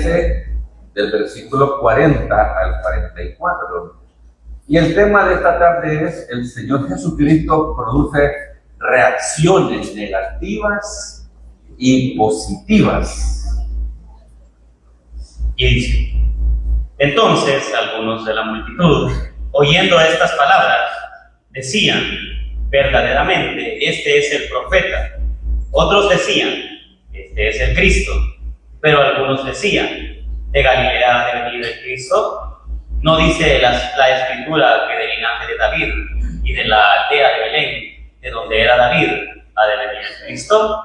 dice del versículo 40 al 44. Y el tema de esta tarde es: el Señor Jesucristo produce reacciones negativas y positivas. Y dice: entonces algunos de la multitud, oyendo estas palabras, decían: verdaderamente, este es el profeta. Otros decían: este es el Cristo. Pero algunos decían: ¿de Galilea ha de venir el Cristo? ¿No dice la Escritura que del linaje de David y de la aldea de Belén, de donde era David, ha de venir el Cristo?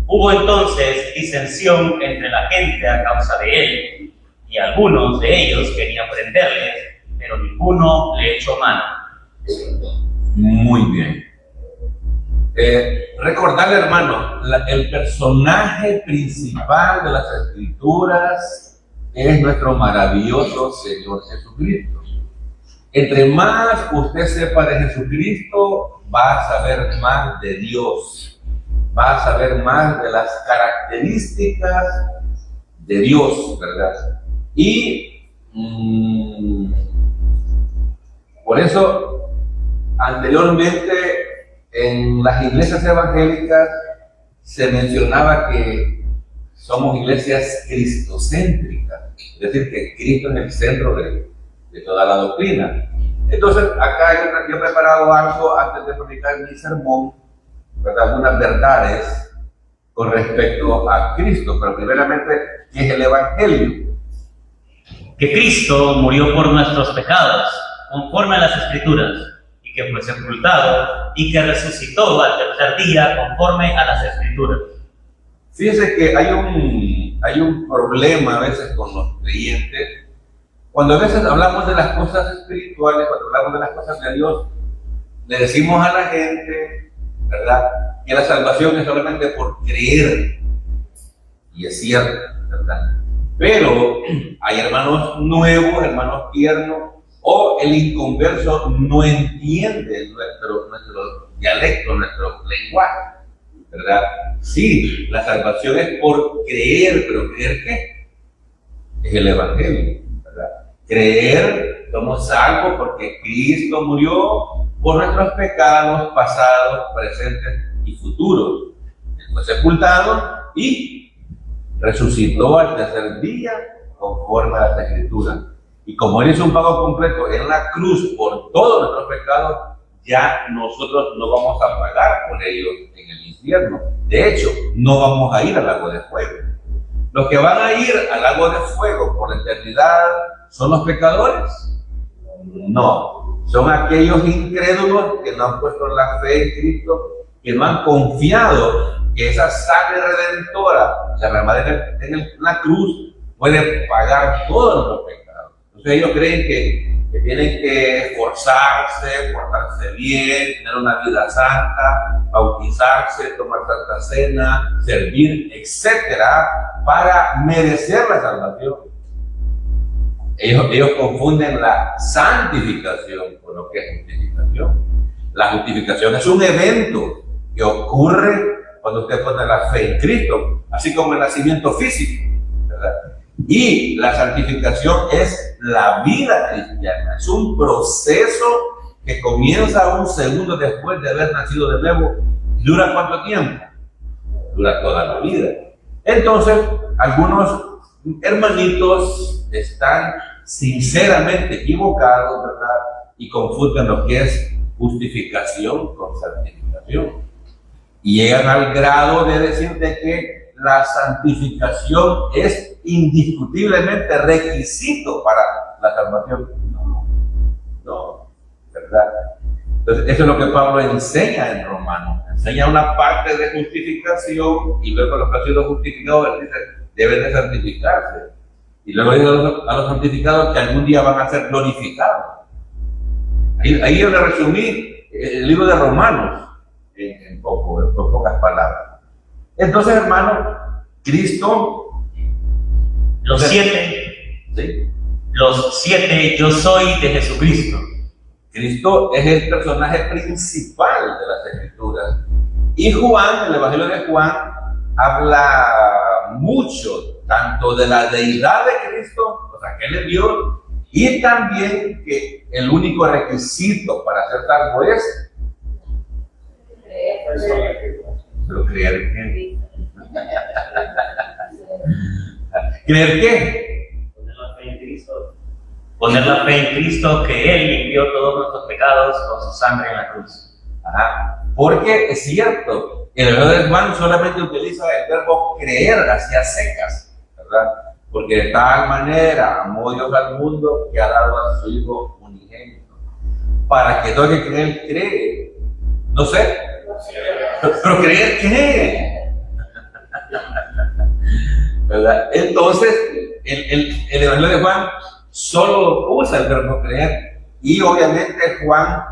Hubo entonces disensión entre la gente a causa de él, y algunos de ellos querían prenderle, pero ninguno le echó mano. Muy bien. Recordarle, hermano, el personaje principal de las Escrituras es nuestro maravilloso Señor Jesucristo. Entre más usted sepa de Jesucristo, va a saber más de Dios, va a saber más de las características de Dios, ¿verdad? Y por eso, anteriormente, en las iglesias evangélicas se mencionaba que somos iglesias cristocéntricas, es decir, que Cristo es el centro de toda la doctrina. Entonces, acá yo he preparado algo antes de predicar mi sermón, ¿verdad? Algunas verdades con respecto a Cristo, pero primeramente, ¿qué es el Evangelio? Que Cristo murió por nuestros pecados, conforme a las Escrituras, y que fue sepultado y que resucitó al tercer día conforme a las Escrituras. Fíjese que hay un problema a veces con los creyentes. Cuando a veces hablamos de las cosas espirituales, cuando hablamos de las cosas de Dios, le decimos a la gente, ¿verdad?, que la salvación es solamente por creer. Y es cierto, ¿verdad? Pero hay hermanos nuevos, hermanos tiernos, o el inconverso no entiende nuestro dialecto, nuestro lenguaje, ¿verdad? Sí, la salvación es por creer, pero ¿creer qué? Es el Evangelio, ¿verdad? Creer, somos salvos porque Cristo murió por nuestros pecados pasados, presentes y futuros. Él fue sepultado y resucitó al tercer día conforme a las Escrituras. Y como Él hizo un pago completo en la cruz por todos nuestros pecados, ya nosotros no vamos a pagar por ellos en el infierno. De hecho, no vamos a ir al lago de fuego. Los que van a ir al lago de fuego por la eternidad, ¿son los pecadores? No, son aquellos incrédulos que no han puesto la fe en Cristo, que no han confiado que esa sangre redentora derramada en la cruz puede pagar todos nuestros pecados. Entonces ellos creen que tienen que esforzarse, portarse bien, tener una vida santa, bautizarse, tomar santa cena, servir, etcétera, para merecer la salvación. Ellos confunden la santificación con lo que es justificación. La justificación es un evento que ocurre cuando usted pone la fe en Cristo, así como el nacimiento físico, ¿verdad? Y la santificación es la vida cristiana, es un proceso que comienza un segundo después de haber nacido de nuevo. ¿Dura cuánto tiempo? Dura toda la vida. Entonces, algunos hermanitos están sinceramente equivocados, ¿verdad? Y confunden lo que es justificación con santificación. Y llegan al grado de decir de que la santificación es indiscutiblemente requisito para la salvación. No, ¿verdad? Entonces, eso es lo que Pablo enseña en Romanos. Enseña una parte de justificación y luego los que han sido justificados deben de santificarse. Y luego dice a los santificados que algún día van a ser glorificados. Ahí yo le resumí el libro de Romanos en pocas palabras. Entonces, hermano, Cristo, los siete yo soy de Jesucristo. Cristo es el personaje principal de las Escrituras. Y Juan, el Evangelio de Juan, habla mucho tanto de la deidad de Cristo, o sea, que Él es Dios, y también que el único requisito para ser salvo es pero creer que ¿creer qué? Poner la fe en Cristo. Poner la fe en Cristo, que Él limpió todos nuestros pecados con su sangre en la cruz. Ajá. Porque es cierto, el hebreo de Juan solamente utiliza el verbo creer hacia secas, ¿verdad? Porque de tal manera amó Dios al mundo que ha dado a su Hijo unigénito, para que todo el que cree, cree. No sé, pero creer qué, ¿verdad? Entonces, el Evangelio de Juan solo usa el verbo creer, y obviamente Juan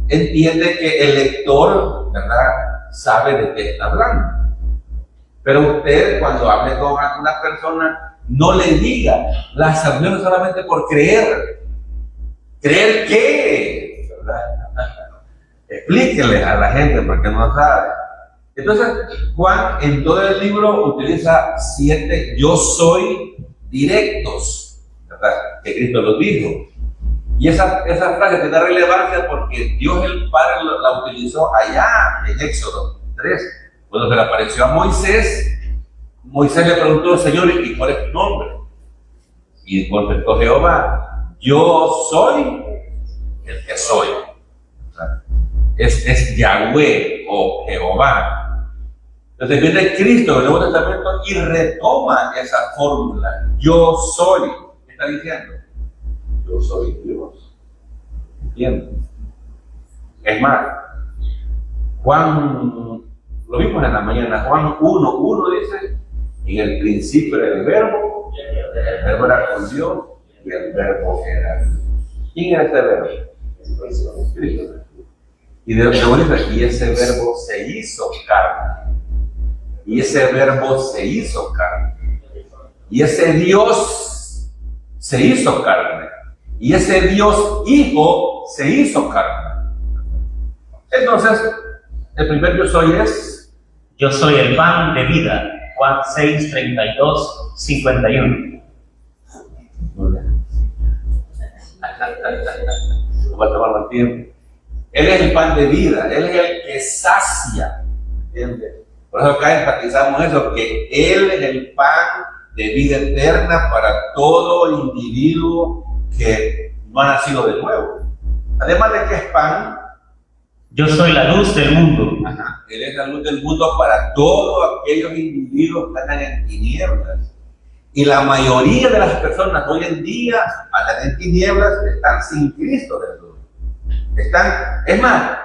entiende que el lector, ¿verdad?, sabe de qué está hablando. Pero usted, cuando hable con alguna persona, no le diga la salvación solamente por creer. ¿Creer qué? ¿Verdad? Explíquele a la gente porque no sabe. Entonces, Juan en todo el libro utiliza 7 yo soy directos, ¿verdad?, que Cristo lo dijo. Y esa frase tiene relevancia porque Dios el Padre la utilizó allá en Éxodo 3. Cuando se le apareció a Moisés, Moisés le preguntó: Señor, ¿y cuál es tu nombre? Y contestó Jehová: yo soy el que soy. O sea, es Yahweh o Jehová. Entonces viene Cristo en el Nuevo Testamento y retoma esa fórmula. Yo soy. ¿Qué está diciendo? Yo soy Dios. ¿Entienden? Es más, Juan, lo vimos en la mañana, Juan 1:1 dice: en el principio era el verbo era con Dios y el verbo era Dios. ¿Quién era ese verbo? Cristo. Y de bonito, y ese verbo se hizo carne. Y ese verbo se hizo carne. Y ese Dios se hizo carne. Y ese Dios Hijo se hizo carne. Entonces, el primer yo soy es: yo soy el pan de vida. Juan 6, 32, 51. No va a tomar más tiempo. Él es el pan de vida, Él es el que sacia. ¿Entiendes? Por eso acá enfatizamos eso, que Él es el pan de vida eterna para todo individuo que no ha nacido de nuevo. Además de que es pan, yo soy la luz del mundo. Ajá, Él es la luz del mundo para todos aquellos individuos que andan en tinieblas. Y la mayoría de las personas hoy en día andan en tinieblas, están sin Cristo de Dios. Es más,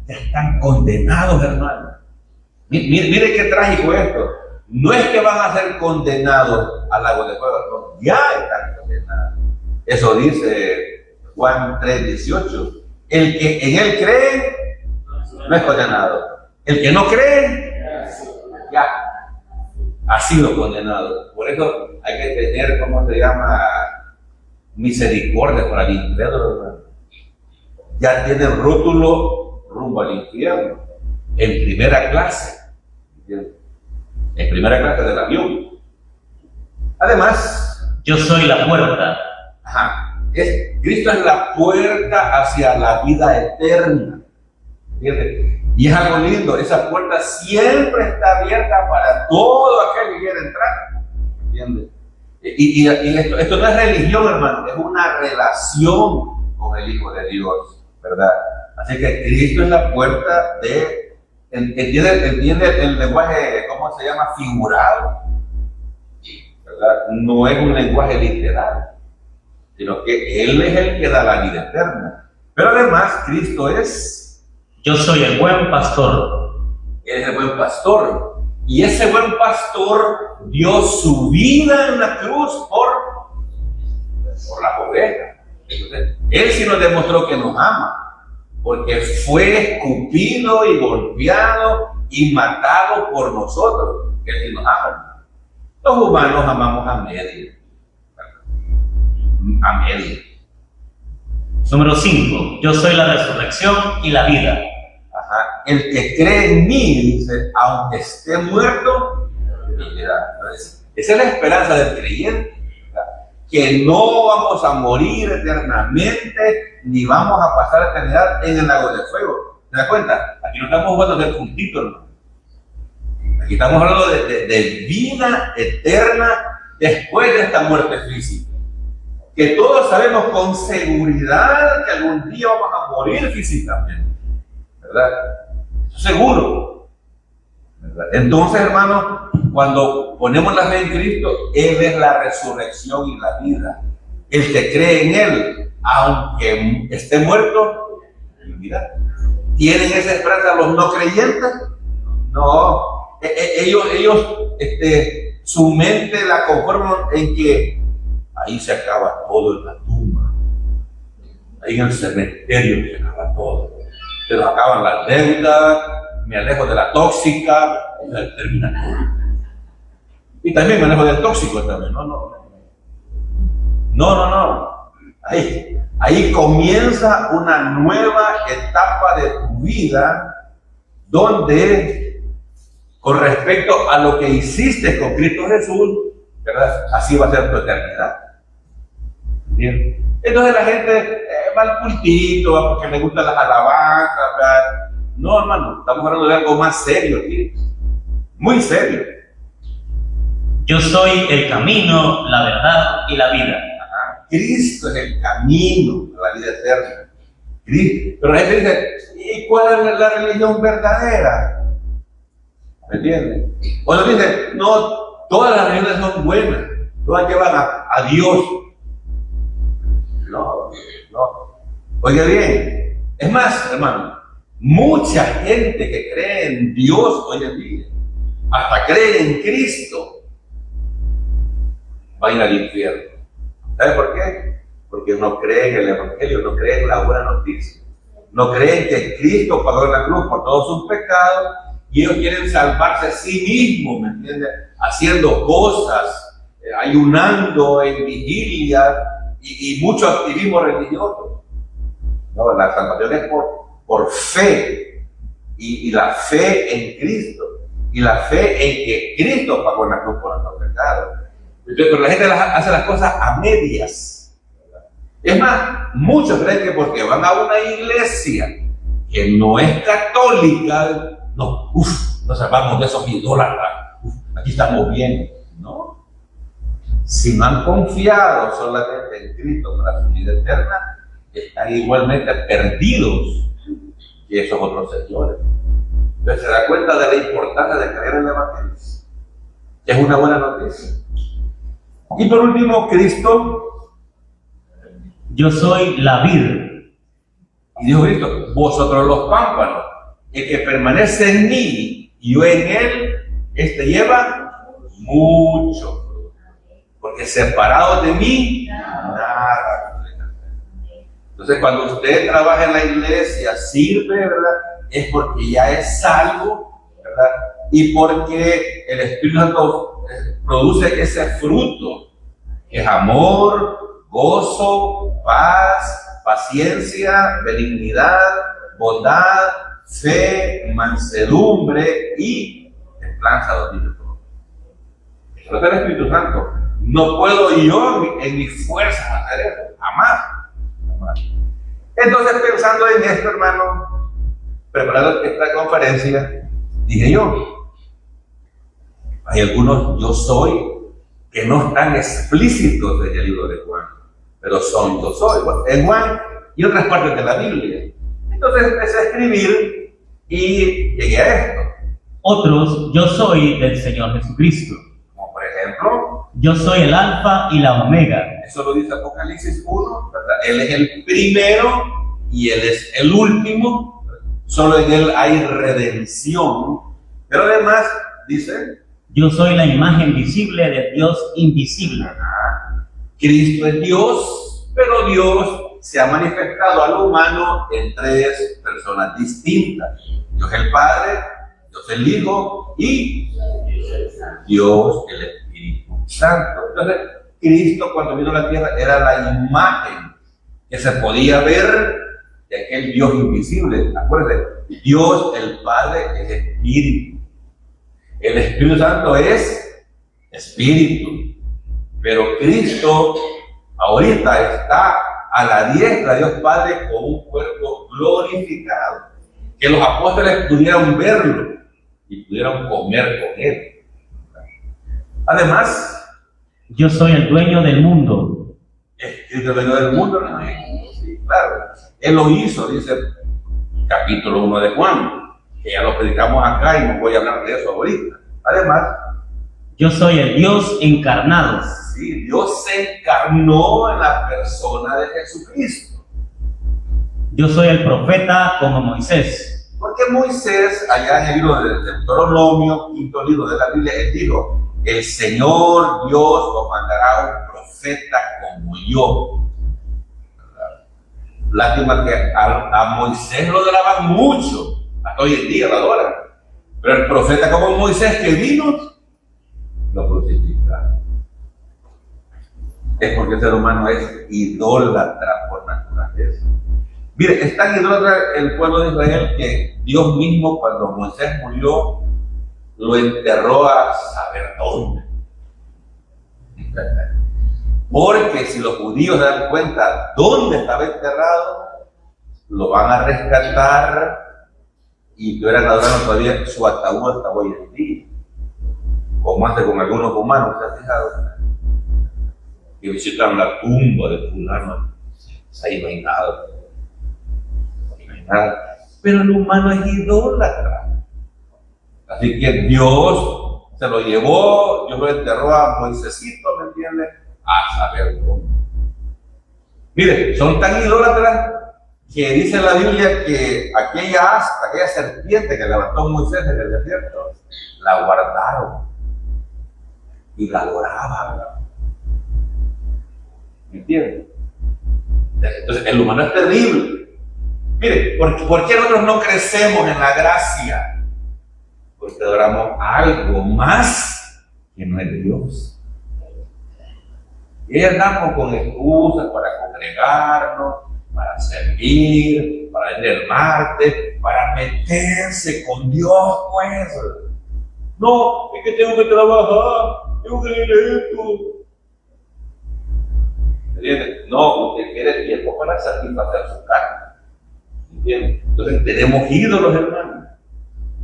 ya están condenados, hermano. Mire qué trágico esto. No es que van a ser condenados al lago de fuego, no, ya están condenados. Eso dice Juan 3:18. El que en Él cree no es condenado. El que no cree, ya ha sido condenado. Por eso hay que tener, ¿cómo se llama?, misericordia para el incrédulo. Ya tiene rótulo rumbo al infierno, en primera clase. En primera clase del avión. Además, yo soy la puerta. Cristo es la puerta hacia la vida eterna. ¿Entiendes? Y es algo lindo, esa puerta siempre está abierta para todo aquel que quiera entrar. ¿Entiendes? Y esto no es religión, hermano, es una relación con el Hijo de Dios, ¿verdad? Así que Cristo es la puerta de... ¿Entiende el lenguaje, cómo se llama? Figurado, ¿verdad? No es un lenguaje literal, sino que Él es el que da la vida eterna. Pero además, Cristo es... yo soy el buen pastor. Él es el buen pastor. Y ese buen pastor dio su vida en la cruz por las ovejas. Entonces, Él sí nos demostró que nos ama, porque fue escupido y golpeado y matado por nosotros. Él sí nos ama. Los humanos amamos a medio. A medio. Número 5. Yo soy la resurrección y la vida. El que cree en mí, dice, aunque esté muerto, vivirá. Entonces, Esa es la esperanza del creyente, ¿verdad? Que no vamos a morir eternamente, ni vamos a pasar la eternidad en el lago de fuego. ¿Te das cuenta? Aquí no estamos hablando del puntito, hermano. Aquí estamos hablando de vida eterna después de esta muerte física. Que todos sabemos con seguridad que algún día vamos a morir físicamente, ¿verdad? Eso seguro, ¿verdad? Entonces, hermano, cuando ponemos la fe en Cristo, Él es la resurrección y la vida. El que cree en Él, aunque esté muerto, vivirá. ¿Tienen esa esperanza los no creyentes? No. Ellos su mente la conforman en que ahí se acaba todo en la tumba, ahí en el cementerio se acaba todo, pero acaban las deudas, me alejo de la tóxica, y termina todo. Y también me alejo del tóxico también, no. Ahí comienza una nueva etapa de tu vida donde, con respecto a lo que hiciste con Cristo Jesús, ¿verdad? Así va a ser tu eternidad. Bien. Entonces la gente va al cultito, va porque le gustan las alabanzas, ¿verdad? No, hermano, estamos hablando de algo más serio aquí, muy serio. Yo soy el camino, la verdad y la vida. Ajá. Cristo es el camino a la vida eterna. Pero la gente dice, ¿y cuál es la religión verdadera? ¿Me entiendes? Cuando dicen, no, todas las religiones son buenas, todas llevan a Dios. No. Oiga bien, es más, hermano, mucha gente que cree en Dios hoy en día, hasta cree en Cristo, va a ir al infierno. ¿Sabe por qué? Porque no creen en el Evangelio, no creen en la buena noticia. No creen que Cristo pagó en la cruz por todos sus pecados y ellos quieren salvarse a sí mismos, ¿me entiendes? Haciendo cosas, ayunando en vigilia y mucho activismo religioso. No, la salvación es por fe y la fe en Cristo y la fe en que Cristo pagó en la cruz por nuestros pecados. Pero la gente hace las cosas a medias. Es más, muchos creen que porque van a una iglesia que no es católica, nos salvamos de esos idólatras, aquí estamos bien. No. Si no han confiado solamente en Cristo para su vida eterna, están igualmente perdidos que esos otros señores. Entonces se da cuenta de la importancia de creer en el Evangelio, que es una buena noticia. Y por último, Cristo, yo soy la vid. Y dijo Cristo, vosotros los pámpanos, el que permanece en mí y yo en él, lleva mucho fruto. Porque separado de mí, nada. Entonces cuando usted trabaja en la iglesia, sirve, ¿verdad? Es porque ya es salvo, ¿verdad? Y porque el Espíritu Santo produce ese fruto, que es amor, gozo, paz, paciencia, benignidad, bondad, fe, mansedumbre y templanza, dominio propio. Eso es el Espíritu Santo. No puedo yo en mis fuerzas hacer eso, jamás. Entonces, pensando en esto, hermano, preparando esta conferencia, dije yo, hay algunos yo soy que no están explícitos en el libro de Juan, pero son yo soy, en Juan y otras partes de la Biblia. Entonces empecé a escribir y llegué a esto. Otros, yo soy del Señor Jesucristo. Como por ejemplo, yo soy el alfa y la omega. Eso lo dice Apocalipsis 1, ¿verdad? Él es el primero y Él es el último. Solo en Él hay redención. Pero además dice, yo soy la imagen visible de Dios invisible. Cristo es Dios, pero Dios se ha manifestado al humano en tres personas distintas. Dios el Padre, Dios el Hijo y Dios el Espíritu Santo. Entonces, Cristo cuando vino a la tierra era la imagen que se podía ver de aquel Dios invisible. Acuérdense, Dios el Padre es Espíritu. El Espíritu Santo es espíritu. Pero Cristo ahorita está a la diestra de Dios Padre con un cuerpo glorificado. Que los apóstoles pudieran verlo y pudieran comer con él. Además, yo soy el dueño del mundo. el dueño del mundo, ¿no? Sí, claro. Él lo hizo, dice el capítulo 1 de Juan, que ya lo predicamos acá y no voy a hablar de eso ahorita. Además, yo soy el Dios encarnado. sí, Dios se encarnó en la persona de Jesucristo. Yo soy el profeta como Moisés. Porque Moisés, allá en el libro de Deuteronomio, quinto libro de la Biblia, él dijo: el Señor Dios os mandará un profeta como yo. Lástima que a Moisés lo adoraban mucho, hasta hoy en día lo adoran. Pero el profeta como Moisés que vino, lo crucificaron. Es porque el ser humano es idólatra por naturaleza. Mire, es tan idólatra el pueblo de Israel que Dios mismo, cuando Moisés murió, lo enterró a saber dónde. Porque si los judíos se dan cuenta dónde estaba enterrado, lo van a rescatar y estuvieran adorando todavía su ataúd hasta hoy en día. Como hace con algunos humanos, ¿se ha fijado? Que visitan la tumba de fulano, ahí no hay nada. No hay nada. Pero el humano es idólatra. Así que Dios se lo llevó, Dios lo enterró a Moisésito, ¿me entiendes? A saber dónde. Mire, son tan idólatras que dice la Biblia que aquella asta, aquella serpiente que levantó Moisés en el desierto, la guardaron y la adoraban. ¿Me entiendes? Entonces, el humano es terrible. Mire, ¿por qué nosotros no crecemos en la gracia? Porque adoramos algo más que no es Dios. Y andamos con excusas para congregarnos, para servir, para ir el martes, para meterse con Dios, pues. No, es que tengo que trabajar, tengo que leer esto. ¿Entiendes? No, usted quiere tiempo para satisfacer su carne. ¿Entiendes? Entonces tenemos ídolos, hermanos.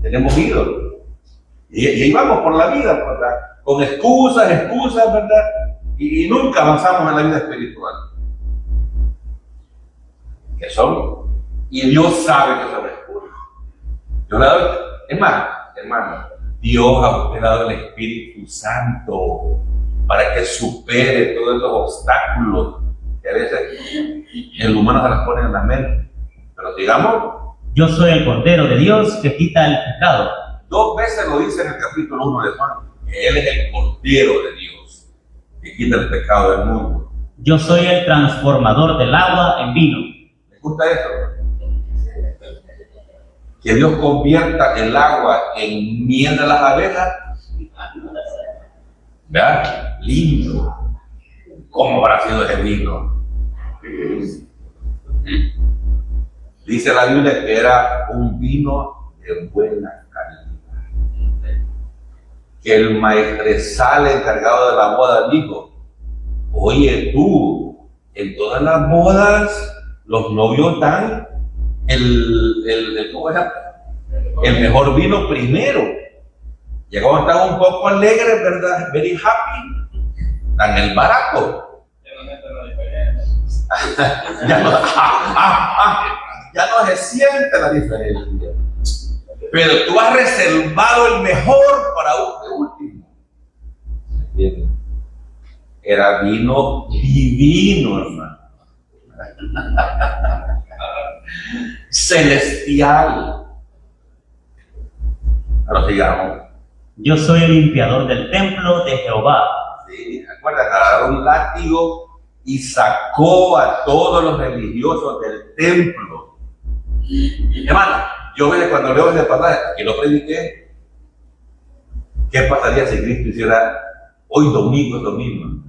Tenemos ídolos. Y ahí vamos por la vida, ¿verdad? Con excusas, ¿verdad? Y nunca avanzamos en la vida espiritual. ¿Qué son? Y Dios sabe que son excusas. Yo le doy, es más, hermano, Dios a usted le ha dado el Espíritu Santo para que supere todos esos obstáculos que a veces el humano se las pone en la mente. Pero digamos, yo soy el Cordero de Dios que quita el pecado. 2 veces lo dice en el capítulo 1 de Juan, que Él es el Cordero de Dios que quita el pecado del mundo. Yo soy el transformador del agua en vino. ¿Les gusta eso? Que Dios convierta el agua en miel de las abejas. ¿Verdad? Lindo. ¿Cómo habrá sido ese vino? Dice la Biblia que era un vino de buena calidad. Que el maestresal encargado de la boda dijo: oye tú, en todas las bodas los novios dan ¿cómo se llama? El mejor vino primero. Ya cuando están un poco alegres, ¿verdad? Very happy, dan el barato. Ya no se siente la diferencia. Pero tú has reservado el mejor para último. ¿Entiendes? Era vino divino, hermano. Celestial. Ahora sigamos. Yo soy el limpiador del templo de Jehová. Sí, acuérdate, agarró un látigo y sacó a todos los religiosos del templo. Hermano, yo cuando leo ese pasaje, que lo prediqué, ¿qué pasaría si Cristo hiciera hoy domingo,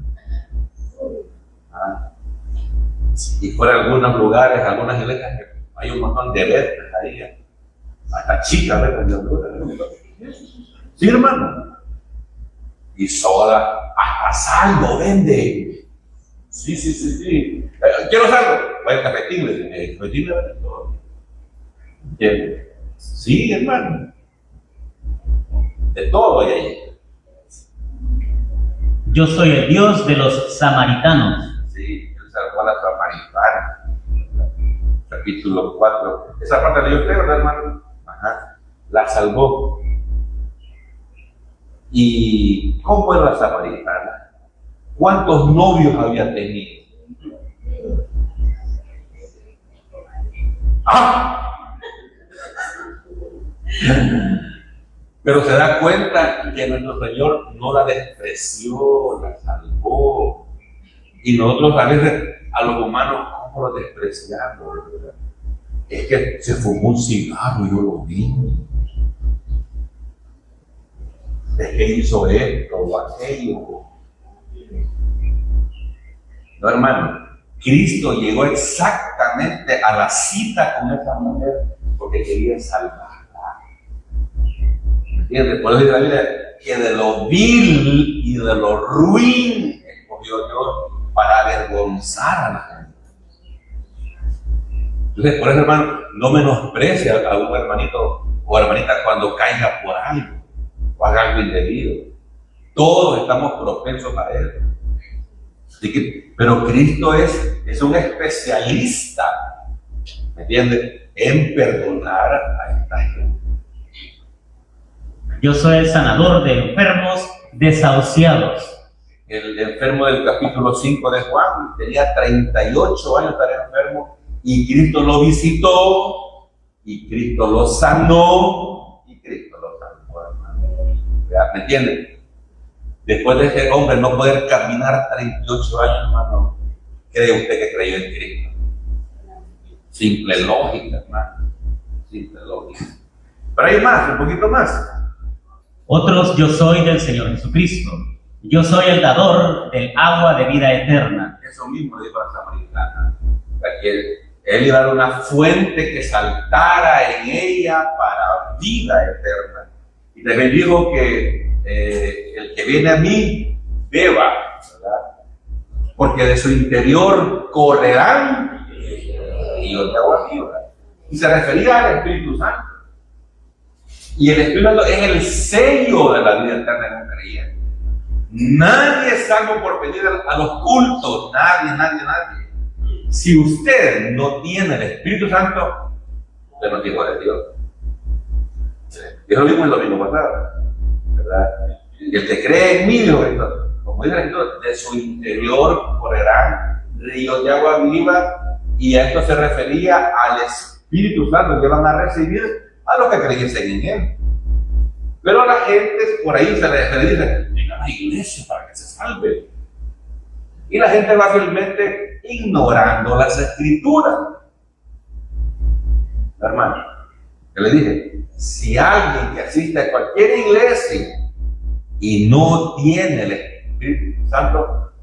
Si fuera algunos lugares, algunas iglesias, hay un montón de veces ahí, hasta chicas veces de Honduras. Sí, hermano. y soda, hasta saldo vende. Sí. Quiero saldo. Vaya cafetín, cafetín vende todo. ¿Entiendes? Sí, hermano. De todo hay ahí. Yo soy el Dios de los samaritanos. Sí, él salvó a la samaritana. Capítulo 4. Esa parte la yo creo, ¿verdad, hermano? Ajá. La salvó. ¿Y cómo era la samaritana? ¿Cuántos novios había tenido? ¡Ah! Pero se da cuenta que nuestro Señor no la despreció, la salvó. Y nosotros a veces, a los humanos, ¿cómo lo despreciamos? Es que se fumó un cigarro, yo lo vi. Es que hizo esto o aquello. No, hermano, Cristo llegó exactamente a la cita con esa mujer porque quería salvarla. ¿Entiendes? Por eso dice la Biblia que de lo vil y de lo ruin escogió Dios para avergonzar a la gente. Entonces, por eso, hermano, no menosprecia a un hermanito o hermanita cuando caiga por algo o haga algo indebido. Todos estamos propensos a él. Así que, pero Cristo es un especialista, ¿me entiendes?, en perdonar a esta gente. Yo soy el sanador de enfermos desahuciados. El enfermo del capítulo 5 de Juan tenía 38 años, estaba enfermo, y Cristo lo visitó, y Cristo lo sanó, y Cristo lo salvó, hermano. ¿Me entienden? Después de ese hombre no poder caminar 38 años, hermano, ¿cree usted que creyó en Cristo? Simple lógica, hermano. Simple lógica. Pero hay más, un poquito más. Otros, yo soy del Señor Jesucristo. Yo soy el dador del agua de vida eterna. Eso mismo dijo la samaritana. Que él iba a dar una fuente que saltara en ella para vida eterna. Y también dijo que el que viene a mí, beba, ¿verdad? Porque de su interior correrán ríos de agua viva. Y se refería al Espíritu Santo. Y el Espíritu Santo es el sello de la vida eterna en un creyente. Nadie es salvo por venir a los cultos. Nadie. Si usted no tiene el Espíritu Santo, usted no es hijo de Dios. Y eso lo vimos el domingo pasado, ¿verdad? Y el que cree en mí, como dice la Escritura, de su interior correrán ríos de agua viva, y a esto se refería al Espíritu Santo que van a recibir a los que creyesen en él. Pero la gente por ahí se le dice, venga a la iglesia para que se salve. Y la gente va fielmente ignorando las Escrituras. Hermano, que le dije, si alguien que asiste a cualquier iglesia y no tiene el Espíritu Santo,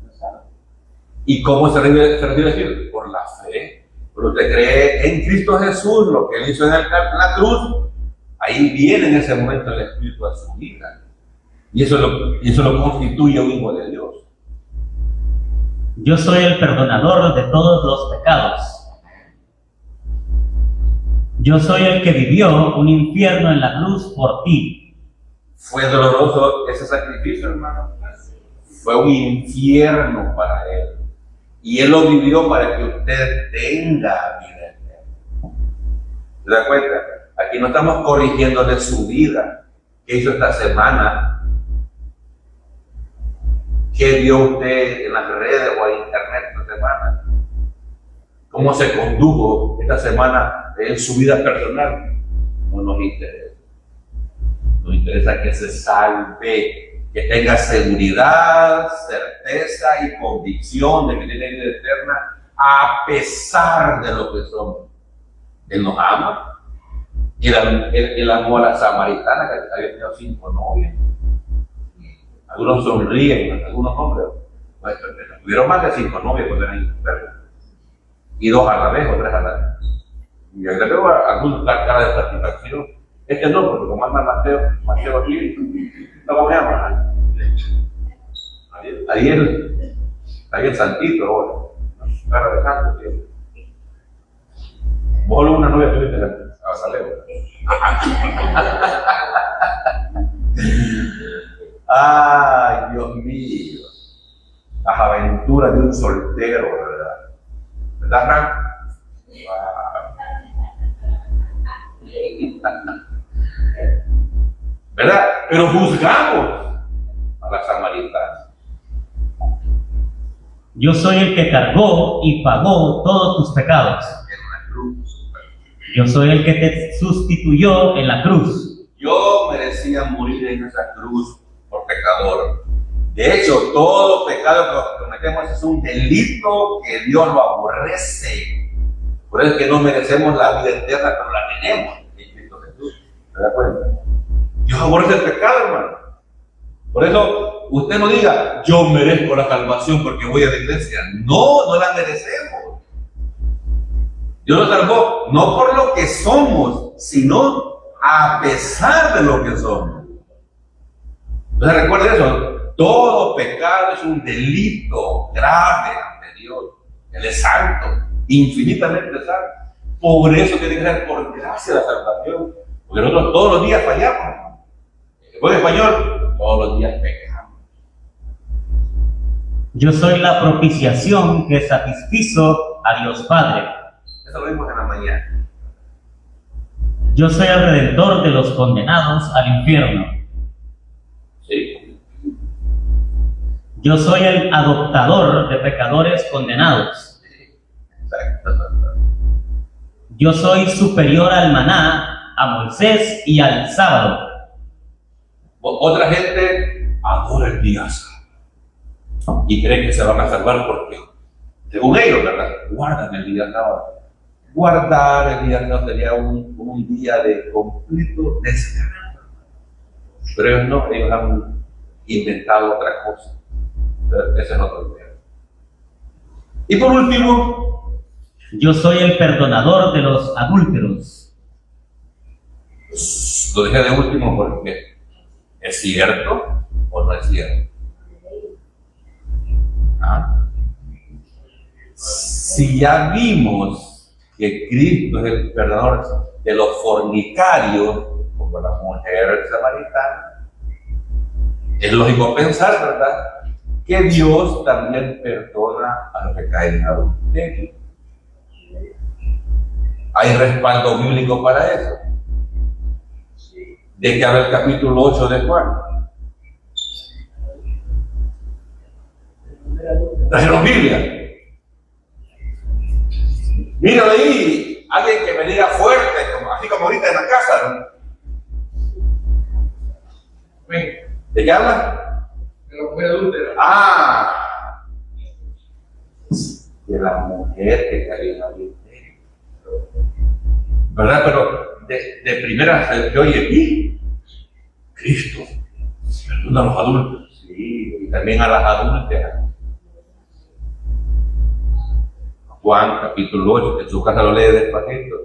¿y cómo se recibe el Espíritu? Por la fe. Pero usted cree en Cristo Jesús, lo que él hizo en la cruz, ahí viene en ese momento el Espíritu a su vida. Y eso lo constituye un hijo de Dios. Yo soy el perdonador de todos los pecados. Yo soy el que vivió un infierno en la cruz por ti. Fue doloroso ese sacrificio, hermano. Fue un infierno para él. Y él lo vivió para que usted tenga vida eterna. ¿Se da cuenta? Aquí no estamos corrigiéndole su vida. ¿Qué hizo esta semana? ¿Qué vio usted en las redes o en internet esta semana? ¿Cómo se condujo esta semana en su vida personal? No nos interesa. Nos interesa que se salve, que tenga seguridad, certeza y convicción de que tiene vida eterna a pesar de lo que somos. Él nos ama. Él amó a la samaritana que había tenido 5 novias. Algunos sonríen, algunos hombres. Pues, tuvieron más de 5 novias cuando eran enfermos. Y 2 a la vez o 3 a la vez. Y yo creo algunos dan cara de satisfacción. No, porque como anda Mateo aquí, no vamos a llamar. Ariel Santito ahora. Cara de santo, tío. Vos una novia tuviste a Saleo. Ay, Dios mío. Las aventuras de un soltero, ¿verdad? ¿Verdad, Ram? ¿Verdad? Pero juzgamos a la samaritana. Yo soy el que cargó y pagó todos tus pecados. En una cruz. Yo soy el que te sustituyó en la cruz. Yo merecía morir en esa cruz por pecador. De hecho, todo pecado que cometemos es un delito que Dios lo aborrece. Por eso es que no merecemos la vida eterna, pero la tenemos en Cristo Jesús. ¿Se da cuenta? Dios aborrece el pecado, hermano. Por eso, usted no diga, yo merezco la salvación porque voy a la iglesia. No, no la merecemos. Dios nos salvó no por lo que somos, sino a pesar de lo que somos. Entonces recuerde eso, todo pecado es un delito grave ante Dios. Él es santo, infinitamente santo. Por eso tiene que ser por gracia la salvación. Porque nosotros todos los días fallamos. En buen español, todos los días pecamos. Yo soy la propiciación que satisfizo a Dios Padre. Eso lo vimos en la mañana. Yo soy el redentor de los condenados al infierno. Sí. Yo soy el adoptador de pecadores condenados. Sí. Exacto. Yo soy superior al maná, a Moisés y al sábado. Otra gente adora el día sábado y cree que se van a salvar porque, según ellos, ¿verdad?, guardan el día sábado. Guardar el día sábado sería un día de completo descanso. Pero ellos no, ellos han inventado otra cosa. Pero ese es otro tema. Y por último, yo soy el perdonador de los adúlteros. Lo dejé de último porque ¿es cierto o no es cierto? ¿Ah? Si ya vimos que Cristo es el perdonador de los fornicarios, como la mujer samaritana, es lógico pensar, ¿verdad?, que Dios también perdona a los que caen en adulterio. ¿Hay respaldo bíblico para eso? ¿De qué habla el capítulo 8 de Juan? La Biblia. Míralo ahí, alguien que me diga fuerte, así como ahorita en la casa, ¿no? ¿De qué habla? De la mujer adúltera. Ah, de la mujer que cayó en adulterio. ¿Verdad? Pero de primera se oye aquí, Cristo perdona a los adultos, sí, y también a las adúlteras. Juan capítulo 8, en su casa lo lee despacito.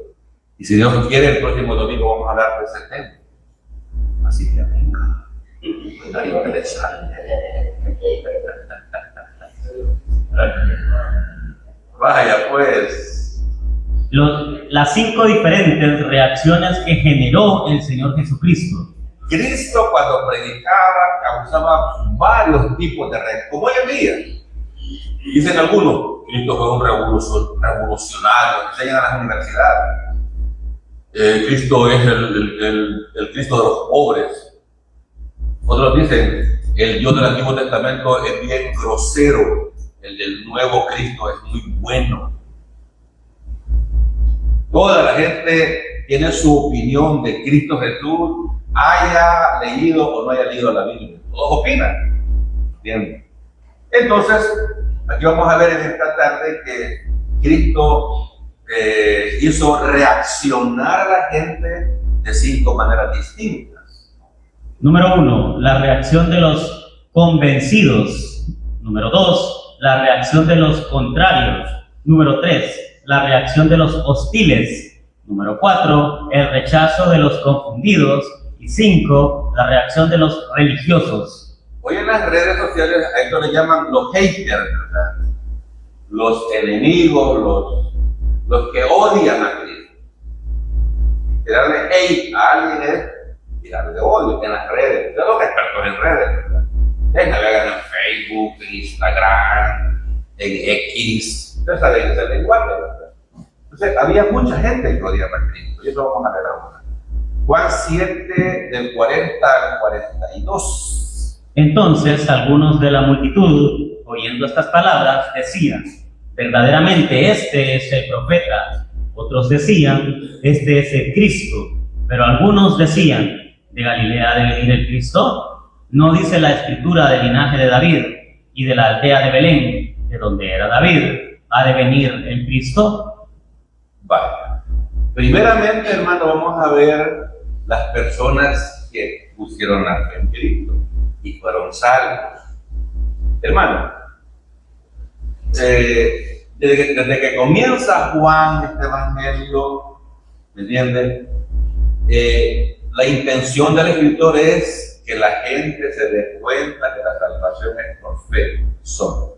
Y si Dios quiere, el próximo domingo vamos a hablar de ese tema. Así que venga. Está interesante. Vaya pues. Las 5 diferentes reacciones que generó el Señor Jesucristo. Cristo cuando predicaba causaba varios tipos de reacciones, como hoy en día. Dicen algunos, Cristo fue un revolucionario, enseñan a las universidades. Cristo es el Cristo de los pobres. Otros dicen, el Dios del Antiguo Testamento es bien grosero, el del Nuevo Cristo es muy bueno. Toda la gente tiene su opinión de Cristo Jesús, haya leído o no haya leído la Biblia. Todos opinan. Bien. Entonces, aquí vamos a ver en esta tarde que Cristo hizo reaccionar a la gente de 5 maneras distintas. Número 1, la reacción de los convencidos. Número 2, la reacción de los contrarios. Número 3, la reacción de los hostiles. Número 4, el rechazo de los confundidos. Y 5, la reacción de los religiosos. Hoy en las redes sociales a esto le llaman los haters, ¿verdad? Los enemigos, los que odian a Cristo. Tirarle hate a alguien es tirarle odio en las redes. Ustedes los expertos en redes, ¿verdad? Ustedes navegan en Facebook, en Instagram, en X. Ustedes saben que es el lenguaje, ¿verdad? Entonces, había mucha gente que odiaba a Cristo. Y eso vamos a ver ahora. Juan 7, del 40 al 42. Entonces algunos de la multitud, oyendo estas palabras, decían: verdaderamente este es el profeta. Otros decían: este es el Cristo. Pero algunos decían: ¿de Galilea debe venir el Cristo? ¿No dice la Escritura del linaje de David y de la aldea de Belén, de donde era David, ha de venir el Cristo? Vale. Primeramente, hermano, vamos a ver las personas que pusieron la fe en Cristo y fueron salvos. Hermano, desde que comienza Juan este evangelio, ¿me entiendes? La intención del escritor es que la gente se dé cuenta que la salvación es por fe solo.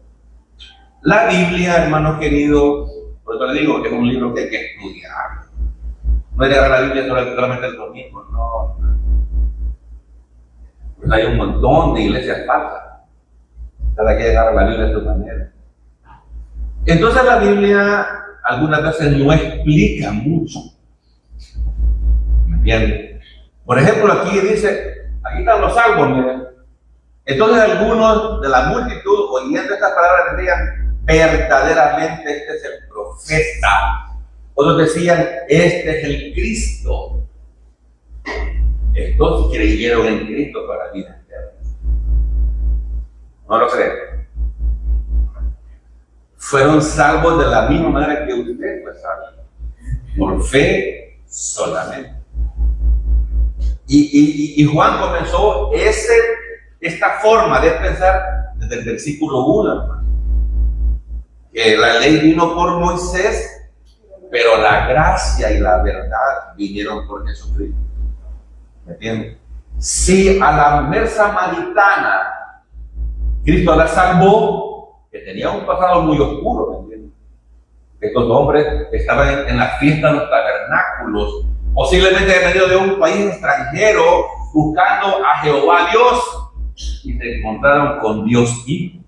La Biblia, hermano querido, por eso le digo que es un libro que hay que estudiar. No es leer la Biblia solamente el domingo, no. Pues hay un montón de iglesias falsas. Cada que llegar a la Biblia de tu manera. Entonces la Biblia algunas veces no explica mucho. ¿Me entiendes? Por ejemplo, aquí dice, aquí están los salmos, miren. Entonces algunos de la multitud, oyendo estas palabras, decían: verdaderamente este es el profeta. Otros decían: este es el Cristo. Estos creyeron en Cristo para vida eterna. ¿No lo creen? Fueron salvos de la misma manera que usted fue salvo, por fe solamente. Y Juan comenzó esta forma de pensar desde el versículo 1, que la ley vino por Moisés, pero la gracia y la verdad vinieron por Jesucristo. ¿Me entiendes? Si a la mujer samaritana Cristo la salvó, que tenía un pasado muy oscuro, ¿me entiendes? Estos hombres estaban en la fiesta de los tabernáculos, posiblemente habían venido de un país extranjero buscando a Jehová Dios, y se encontraron con Dios Hijo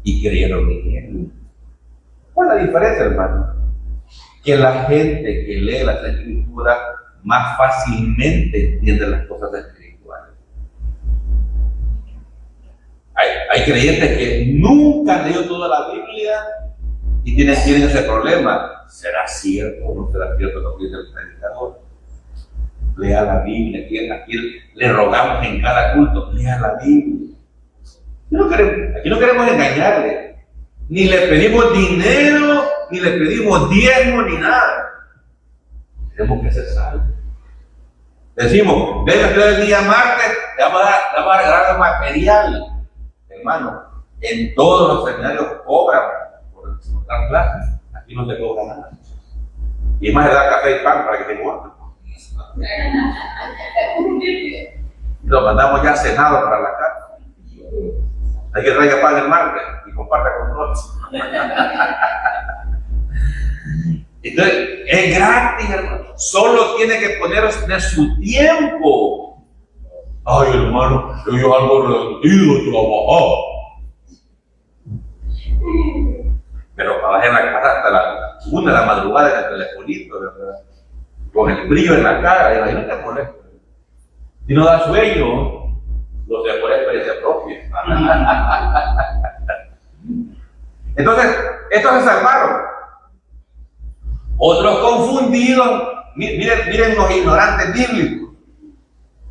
y creyeron en Él. ¿Cuál es la diferencia, hermano? Que la gente que lee las Escrituras más fácilmente entiende las cosas espirituales. Hay creyentes que nunca han leído toda la Biblia y tienen ese problema. ¿Será cierto o no será cierto lo que dice el predicador? Lea la Biblia, aquí le rogamos en cada culto: lea la Biblia. Aquí no queremos engañarle, ni le pedimos dinero, ni le pedimos diezmo, ni nada. Queremos que se salve. Decimos: venga el día martes, le vamos a regalar material. Hermano, en todos los seminarios cobran por dar clases. Aquí no se cobra nada. Y más le da café y pan para que se guarden. Lo mandamos ya cenado para la casa. Hay que traiga pan el martes y comparta con nosotros. Entonces, es gratis, hermano. Solo tiene que poner de su tiempo. Ay, hermano, yo algo rendido, trabajado. Pero trabaja en la casa hasta la 1 de la madrugada en el telefonito, ¿verdad? Con el brillo en la cara, y ahí no te molesta. Si no da sueño, lo sé por experiencia propia. Entonces, estos se salvaron. Otros confundidos, miren los ignorantes bíblicos.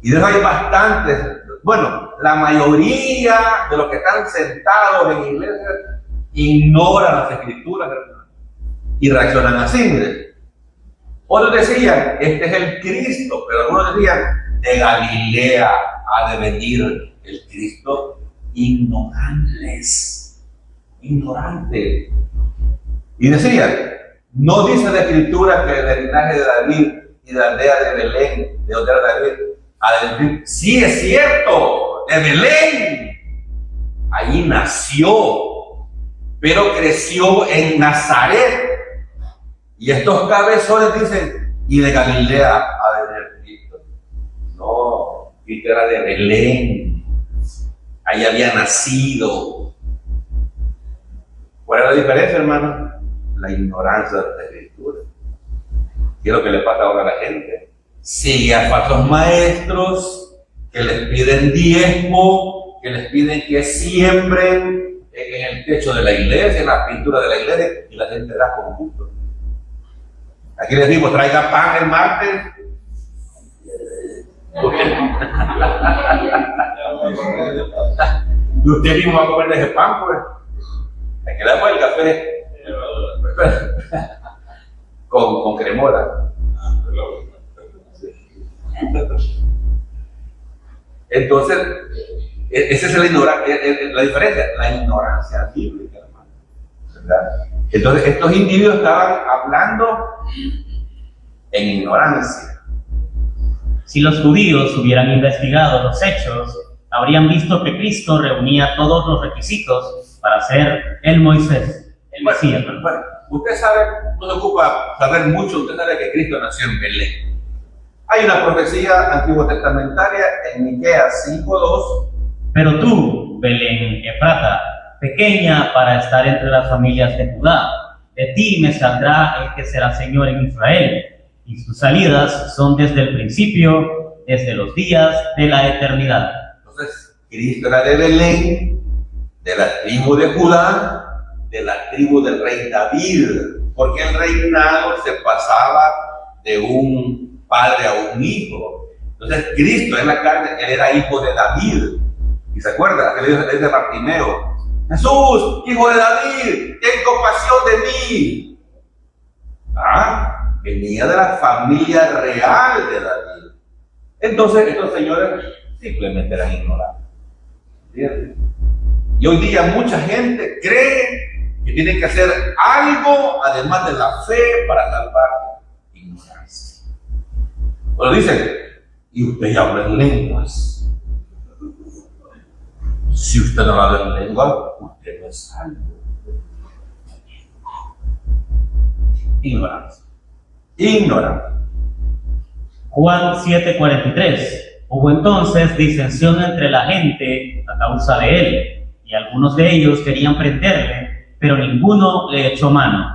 Y de eso hay bastantes. Bueno, la mayoría de los que están sentados en iglesias ignoran las Escrituras, ¿verdad? Y reaccionan así, miren. Otros decían: este es el Cristo, pero algunos decían: de Galilea ha de venir el Cristo. Ignorantes. Y decían: no dice la Escritura que del linaje de David y de la aldea de Belén, de donde era David, a decir: sí es cierto, de Belén, ahí nació, pero creció en Nazaret. Y estos cabezones dicen, y de Galilea a venir Cristo. No, Cristo era de Belén, ahí había nacido. ¿Cuál es la diferencia, hermano? La ignorancia de la Escritura. ¿Qué es lo que le pasa ahora a la gente? Sigue a falsos maestros que les piden diezmo, que les piden que siembren en el techo de la iglesia, en la pintura de la iglesia, y la gente da con gusto. Aquí les digo, traiga pan el martes. Y usted mismo va a comer de ese pan, pues. Aquí le damos el café con cremola. Entonces, esa es la diferencia, la ignorancia bíblica, hermano. ¿Verdad? Entonces, estos individuos estaban hablando en ignorancia. Si los judíos hubieran investigado los hechos, habrían visto que Cristo reunía todos los requisitos para ser el Moisés, el Mesías. Bueno, usted sabe, no se ocupa saber mucho, usted sabe que Cristo nació en Belén. Hay una profecía antiguo testamentaria en Miqueas 5:2. Pero tú, Belén Efrata, pequeña para estar entre las familias de Judá, de ti me saldrá el que será Señor en Israel, y sus salidas son desde el principio, desde los días de la eternidad. Entonces, Cristo era de Belén, de la tribu de Judá, de la tribu del rey David, porque el reinado se pasaba de un padre a un hijo. Entonces, Cristo en la carne, él era hijo de David. Y se acuerda que le dice Bartimeo: Jesús, hijo de David, ten compasión de mí. Venía de la familia real de David. Entonces, estos señores simplemente eran ignorantes. ¿Entiendes? Y hoy día mucha gente cree que tiene que hacer algo además de la fe para salvar ignorancia. Bueno, dicen, y usted ya habla en lenguas. Si usted no habla en lenguas, usted no es salvo. Ignorancia. Ignorancia. Juan 7:43. Hubo entonces disensión entre la gente a causa de él, y algunos de ellos querían prenderle, pero ninguno le echó mano.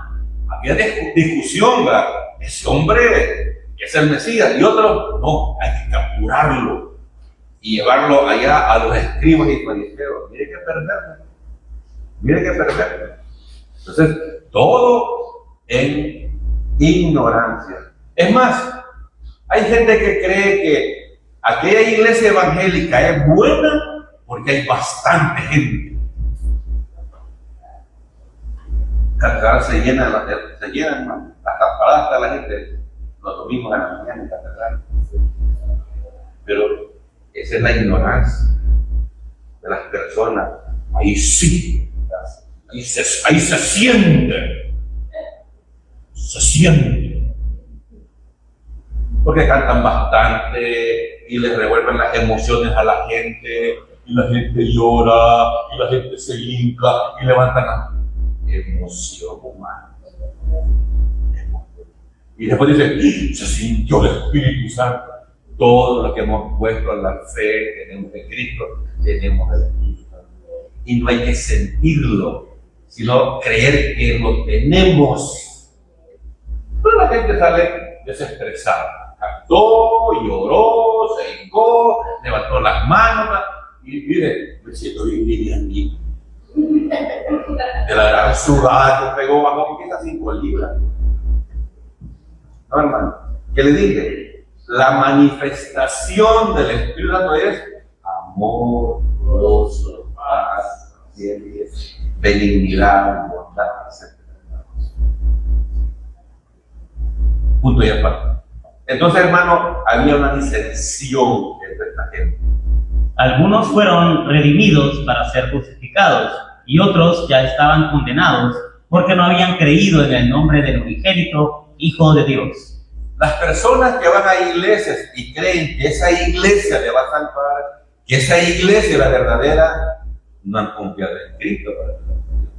Había discusión, ¿verdad? Ese hombre es el Mesías, y otros, no, hay que capturarlo y llevarlo allá a los escribas y fariseos. Mire qué perverso. Mire qué perverso. Entonces, todo en ignorancia. Es más, hay gente que cree que aquella iglesia evangélica es buena porque hay bastante gente. Catedral se llena, hermano. Hasta parada está la gente los domingos a la mañana en catedral. Pero esa es la ignorancia de las personas. Ahí sí, ahí se siente. Se siente. Porque cantan bastante y les revuelven las emociones a la gente, y la gente llora, y la gente se hinca y levantan la emoción humana. Y después dice, se sintió el Espíritu Santo. Todo lo que hemos puesto en la fe, tenemos en Cristo, tenemos el Espíritu Santo. Y no hay que sentirlo, sino creer que lo tenemos. Pero la gente sale desestresada. Cantó, lloró, se hincó, levantó las manos y mire, me siento bien livianito. De la gran sudada que pegó bajo mi quita 5 libras. No, hermano, ¿qué le dije? La manifestación del Espíritu Santo es amor, gozo, paz, paciencia, benignidad, bondad, etc. Punto y aparte. Entonces, hermano, había una disensión entre esta gente. Algunos fueron redimidos para ser justificados, y otros ya estaban condenados porque no habían creído en el nombre del unigénito Hijo de Dios. Las personas que van a iglesias y creen que esa iglesia le va a salvar, que esa iglesia es la verdadera, no han confiado en Cristo para la salvación.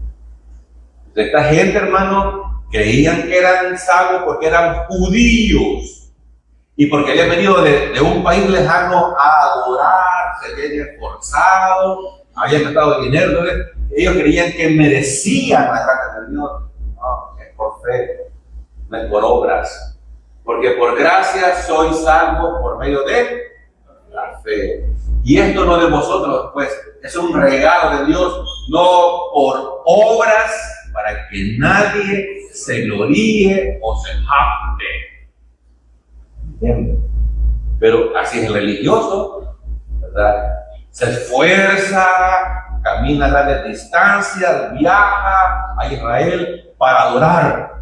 Esta gente, hermano, creían que eran salvos porque eran judíos y porque habían venido de un país lejano a adorar, se habían esforzado, habían gastado dinero. Entonces, ellos creían que merecían la gracia de Dios. No, es por fe, no es por obras. Porque por gracia soy salvo por medio de la fe. Y esto no de vosotros, pues, es un regalo de Dios, no por obras, para que nadie se gloríe o se jacte. ¿Entiendes? Pero así es el religioso, ¿verdad? Se esfuerza, camina a grandes distancias, viaja a Israel para adorar.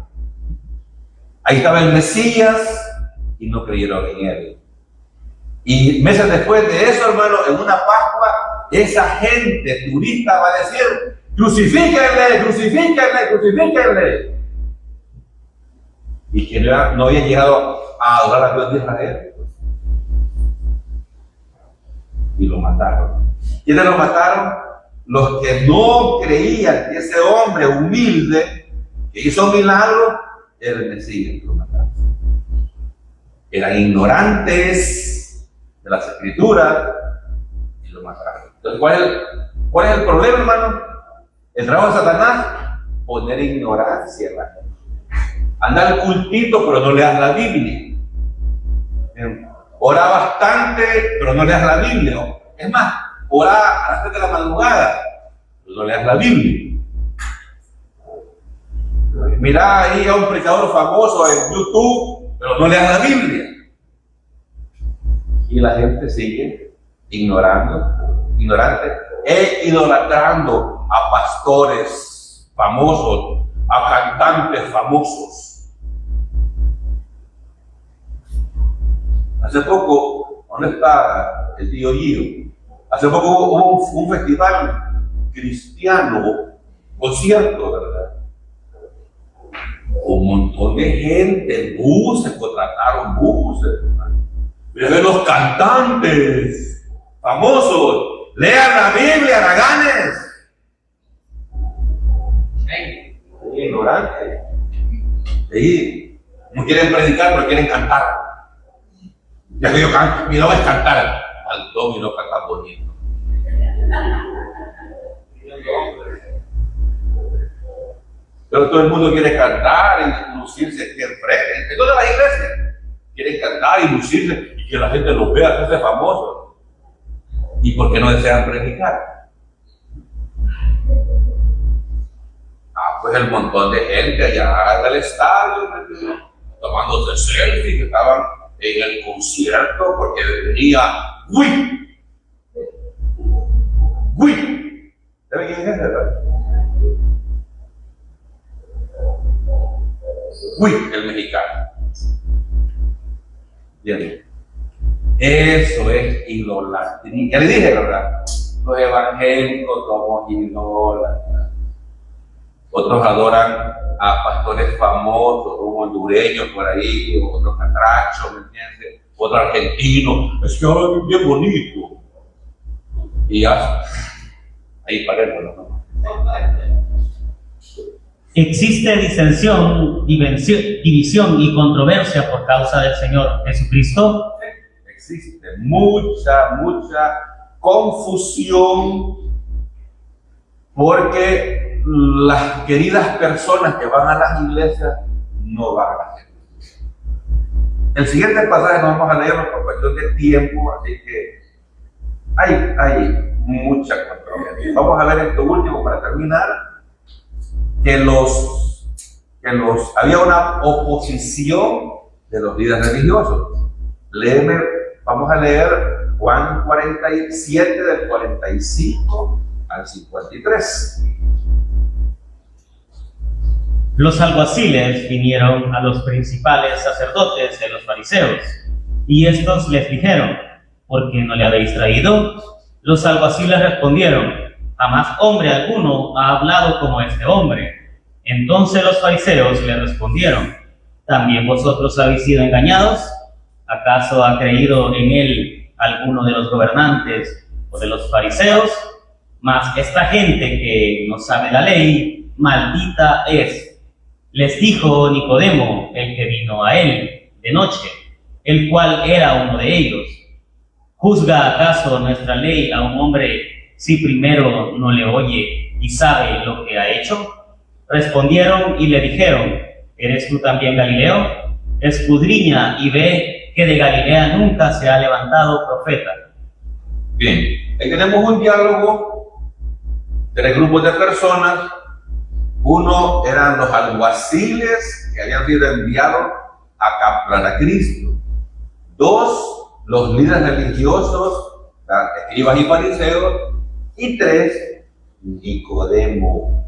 Ahí estaba el Mesías y no creyeron en él. Y meses después de eso, hermano, en una Pascua, esa gente turista va a decir: crucifíquenle, crucifíquenle, crucifíquenle. Y que no habían llegado a adorar a Dios de Israel. Y lo mataron. ¿Quiénes lo mataron? Los que no creían que ese hombre humilde que hizo un milagro era el Mesías, lo mataron. Eran ignorantes de las Escrituras y lo mataron. Entonces, ¿cuál es el problema, hermano? El trabajo de Satanás: poner ignorancia en la gente. Anda al cultito, pero no leas la Biblia. Ora bastante, pero no leas la Biblia. Es más, ora a las 3 de la madrugada, pero no leas la Biblia. Mira ahí a un predicador famoso en YouTube, pero no leas la Biblia. Y la gente sigue ignorante e idolatrando a pastores famosos, a cantantes famosos. Hace poco, ¿dónde está el tío Gio? Hace poco hubo un festival cristiano, concierto, ¿verdad? Un montón de gente, buses, contrataron buses. Miren los cantantes famosos, lean la Biblia, haraganes. Ignorantes. Sí, no quieren predicar, pero quieren cantar. Ya que yo canto, mi no es cantar. Al todo mi no canta bonito. Pero todo el mundo quiere cantar y lucirse aquí enfrente. En todas las iglesias quieren cantar y lucirse y que la gente los vea, que es famoso. ¿Y por qué no desean predicar? Pues el montón de gente allá en el estadio, tomándose selfie, que estaban en el concierto porque venía Gui. ¿Saben quién es, verdad? Gui, el mexicano. Bien. Eso es idolatría. Ya le dije, ¿verdad? Los evangélicos somos idólatras. Otros adoran a pastores famosos, un hondureño por ahí, otro catracho, ¿me entiendes? Otro argentino. Es que ahora es bien bonito. Y ya, ahí parémoslo, ¿no? Existe disensión, división y controversia por causa del Señor Jesucristo. Existe mucha confusión porque las queridas personas que van a las iglesias no van a las iglesias. El siguiente pasaje no vamos a leerlo por cuestión de tiempo, así que hay mucha controversia. Vamos a ver esto último para terminar, que había una oposición de los líderes religiosos. Vamos a leer Juan 47 del 45 al 53. Los alguaciles vinieron a los principales sacerdotes de los fariseos, y estos les dijeron: ¿por qué no le habéis traído? Los alguaciles respondieron: jamás hombre alguno ha hablado como este hombre. Entonces los fariseos le respondieron: ¿también vosotros habéis sido engañados? ¿Acaso ha creído en él alguno de los gobernantes o de los fariseos? Mas esta gente que no sabe la ley, maldita es. Les dijo Nicodemo, el que vino a él de noche, el cual era uno de ellos: ¿Juzga acaso nuestra ley a un hombre si primero no le oye y sabe lo que ha hecho? Respondieron y le dijeron: ¿Eres tú también Galileo? Escudriña y ve que de Galilea nunca se ha levantado profeta. Bien, ahí tenemos un diálogo de tres grupos de personas. Uno eran los alguaciles que habían sido enviados a capturar a Cristo. Dos, los líderes religiosos, escribas y fariseos. Y tres, Nicodemo,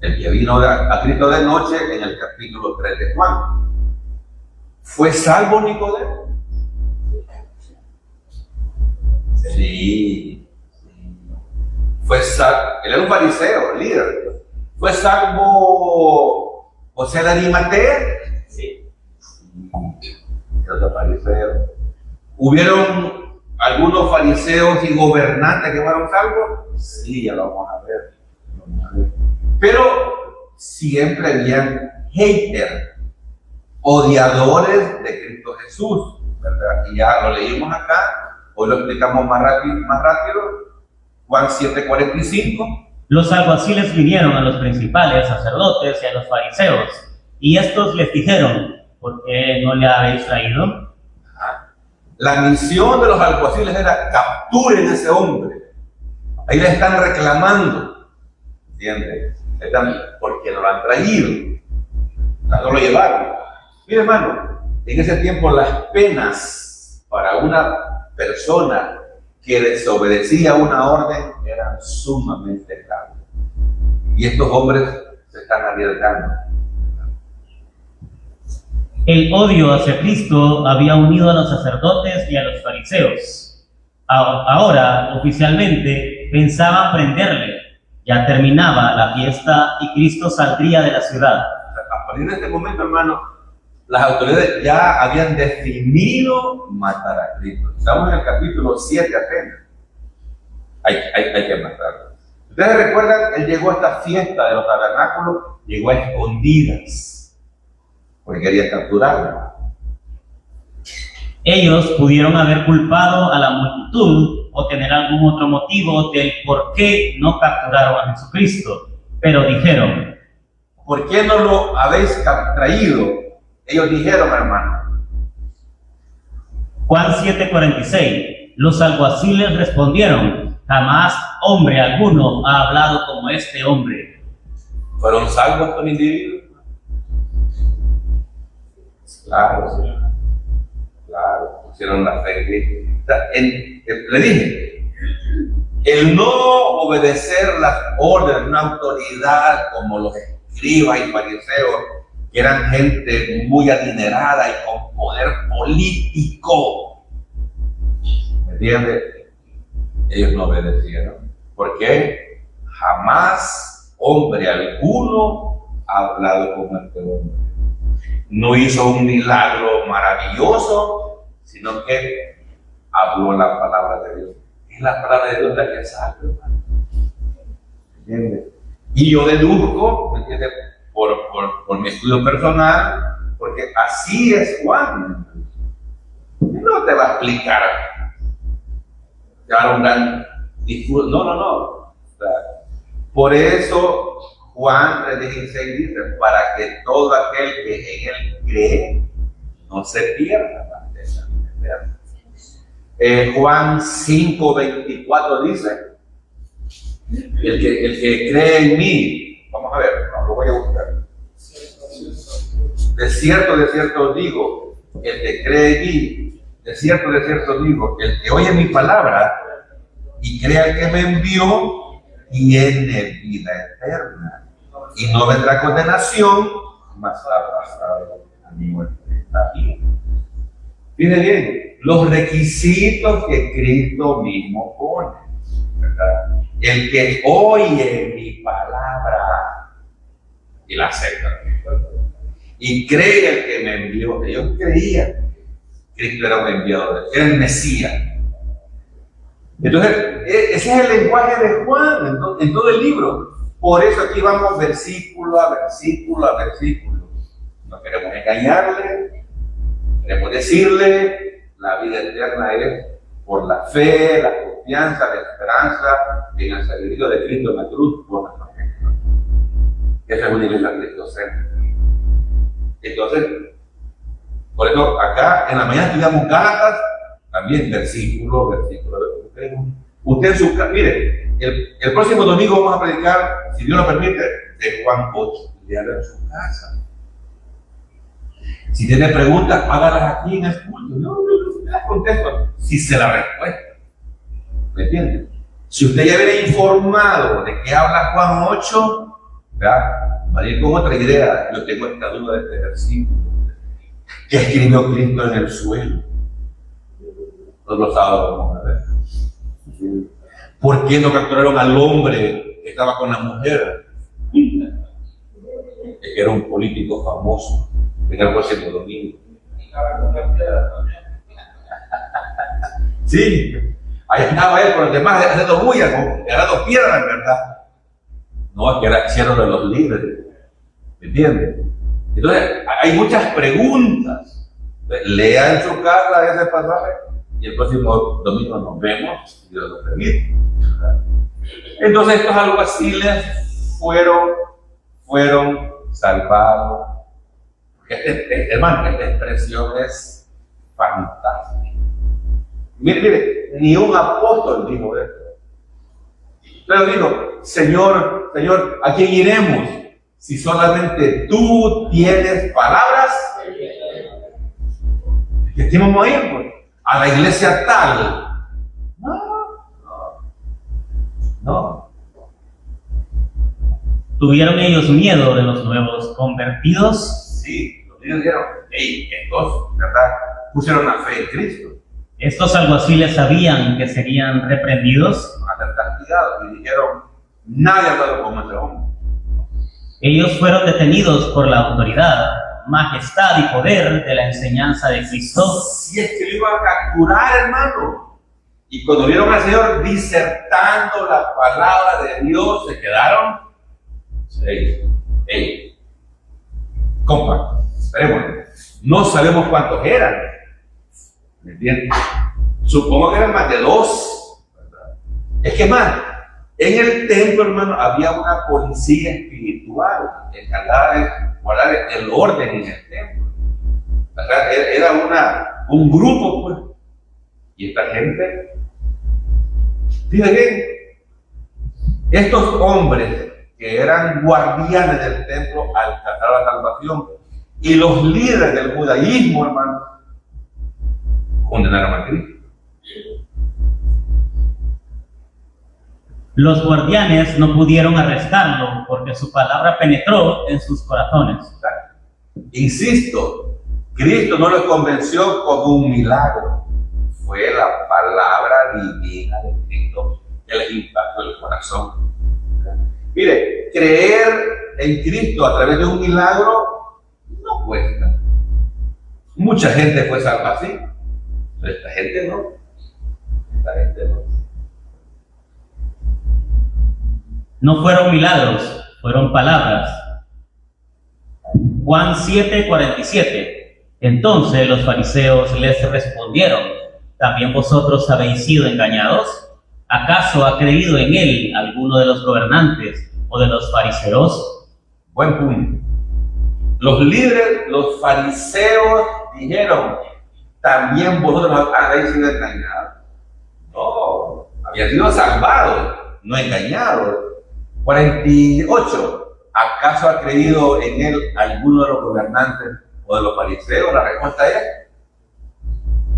el que vino a Cristo de noche en el capítulo 3 de Juan. ¿Fue salvo Nicodemo? Sí. Fue salvo. Él era un fariseo, líder. ¿Fue salvo José de Arimatea? Sí. Los fariseos. ¿Hubieron algunos fariseos y gobernantes que fueron salvos? Sí, ya lo vamos a ver. Pero siempre habían haters, odiadores de Cristo Jesús, ¿verdad? Y ya lo leímos acá, hoy lo explicamos más rápido. Juan 7:45. Los alguaciles vinieron a los principales sacerdotes y a los fariseos, y estos les dijeron: ¿Por qué no le habéis traído? La misión de los alguaciles era: capturen a ese hombre. Ahí le están reclamando, ¿entiendes? Porque no lo han traído, no lo llevaron. Mire, hermano, en ese tiempo las penas para una persona que desobedecía una orden eran sumamente graves. Y estos hombres se están arriesgando. El odio hacia Cristo había unido a los sacerdotes y a los fariseos. Ahora, oficialmente, pensaban prenderle. Ya terminaba la fiesta y Cristo saldría de la ciudad. A partir de este momento, hermano, las autoridades ya habían definido matar a Cristo. Estamos en el capítulo 7 apenas. Hay que matarlo. Ustedes recuerdan, él llegó a esta fiesta de los tabernáculos, llegó a escondidas, porque quería capturarlo. Ellos pudieron haber culpado a la multitud o tener algún otro motivo del por qué no capturaron a Jesucristo, pero dijeron: ¿Por qué no lo habéis traído? Ellos dijeron, hermano. Juan 7:46. Los alguaciles respondieron: jamás hombre alguno ha hablado como este hombre. ¿Fueron salvos estos individuos? Claro, señor. Claro, pusieron la fe en Cristo. Le dije, el no obedecer las órdenes de una autoridad como los escribas y fariseos, que eran gente muy adinerada y con poder político, ¿me entiendes? Ellos no obedecieron. ¿Por qué? Jamás hombre alguno ha hablado como este hombre. No hizo un milagro maravilloso, sino que habló la palabra de Dios. Es la palabra de Dios la que salva, hermano. ¿Entiendes? Y yo deduzco, ¿me entiendes? Por mi estudio personal, porque así es Juan. No te va a explicar, te va a dar un gran discurso. No. O sea, por eso Juan 3:16 dice: para que todo aquel que en él cree no se pierda, mas tenga vida eterna. Juan 5:24 dice: el que cree en mí, vamos a ver, lo voy a buscar. De cierto os digo, el que cree en mí, de cierto os digo, el que oye mi palabra y crea que me envió, tiene vida eterna y no vendrá condenación, mas ha pasado a mi muerte. Miren bien, los requisitos que Cristo mismo pone, ¿verdad? El que oye mi palabra y la acepta, y cree el que me envió. Ellos creían que Cristo era un enviado, era el Mesías. Entonces, ese es el lenguaje de Juan en todo el libro. Por eso aquí vamos versículo a versículo a versículo. No queremos engañarle, queremos decirle, la vida eterna es por la fe, la confianza, la esperanza en el sacrificio de Cristo en la cruz por nuestra gente. Esa es una iglesia cristocéntrica. Entonces, por eso acá en la mañana estudiamos Gálatas, también versículo. Usted en su casa, mire, el próximo domingo vamos a predicar, si Dios lo permite, de Juan 8, leerlo en su casa. Si tiene preguntas, hágalas aquí en el culto. Yo las contesto si se la respuesta. ¿Me entiende? Si usted ya viene informado de qué habla Juan 8, ¿verdad? Va a ir con otra idea. Yo tengo esta duda de este versículo. ¿Qué escribió Cristo en el suelo? Todos los sábados vamos a ver. ¿Por qué no capturaron al hombre que estaba con la mujer? Es que era un político famoso. Venga el próximo domingo. Sí, ahí estaba él con los demás haciendo bulla, agarrando piedras, en verdad. No, es que era siervo de los líderes. ¿Me entiendes? Entonces, hay muchas preguntas. Lea en su casa ese pasaje y el próximo domingo nos vemos, si Dios lo permite. Entonces, estos alguaciles fueron salvados. Hermano, esta expresión es fantástica. Mire, ni un apóstol dijo esto. Pero dijo, Señor, ¿a quién iremos? Si solamente tú tienes palabras. ¿Qué tenemos que ir? Pues? A la iglesia tal. No. ¿Tuvieron ellos miedo de los nuevos convertidos? Sí, los niños dijeron, hey, estos, ¿verdad? Pusieron la fe en Cristo. Estos alguaciles sabían que serían reprendidos. Van a ser castigados y dijeron, nadie ha hablado como este hombre. Ellos fueron detenidos por la autoridad, majestad y poder de la enseñanza de Cristo. Si es que lo iban a capturar, hermano. Y cuando vieron al Señor disertando la palabra de Dios, se quedaron. Hey. Compa, esperemos. No sabemos cuántos eran. ¿Me entiendes? Supongo que eran más de 2. ¿Verdad? Es que más, en el templo, hermano, había una policía espiritual encargada de guardar el orden en el templo. O sea, era un grupo, pues. Y esta gente, fíjense bien, estos hombres que eran guardianes del templo alcanzaron la salvación, y los líderes del judaísmo, hermano, condenaron a Cristo. Los guardianes no pudieron arrestarlo porque su palabra penetró en sus corazones. Insisto, Cristo no lo convenció con un milagro. Fue la palabra divina de Cristo que les impactó el corazón. Mire, creer en Cristo a través de un milagro no cuesta. Mucha gente fue salva así, pero esta gente no. No fueron milagros, fueron palabras. Juan 7:47. Entonces los fariseos les respondieron, ¿también vosotros habéis sido engañados? ¿Acaso ha creído en él alguno de los gobernantes o de los fariseos? Buen punto. Los líderes, los fariseos dijeron, ¿también vosotros habéis sido engañados? No, habían sido salvados, no engañados. 48. ¿Acaso ha creído en él alguno de los gobernantes o de los fariseos? La respuesta es